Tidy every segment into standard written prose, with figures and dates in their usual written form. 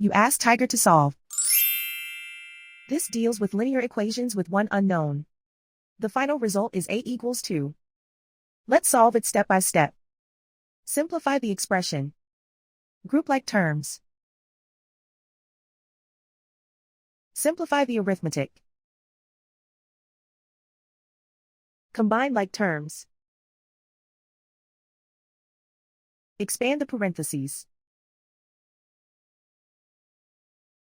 You ask Tiger to solve. This deals with linear equations with one unknown. The final result is a equals 2. Let's solve it step by step. Simplify the expression. Group like terms. Simplify the arithmetic. Combine like terms. Expand the parentheses.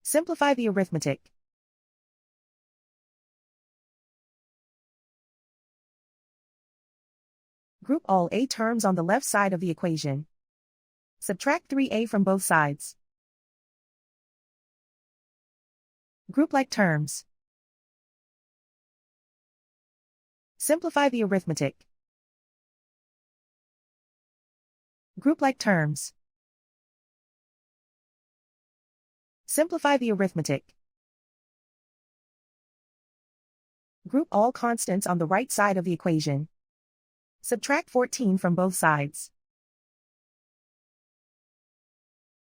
Simplify the arithmetic. Group all a terms on the left side of the equation. Subtract 3a from both sides. Group like terms. Simplify the arithmetic. Group like terms. Simplify the arithmetic. Group all constants on the right side of the equation. Subtract 14 from both sides.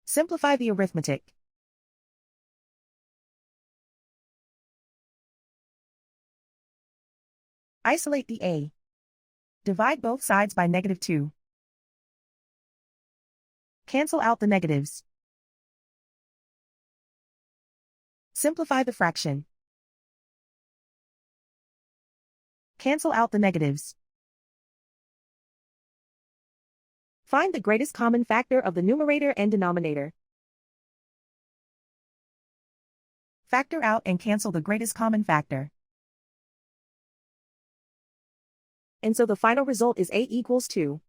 Simplify the arithmetic. Isolate the a. Divide both sides by -2. Cancel out the negatives. Simplify the fraction. Cancel out the negatives. Find the greatest common factor of the numerator and denominator. Factor out and cancel the greatest common factor. And so the final result is a equals 2.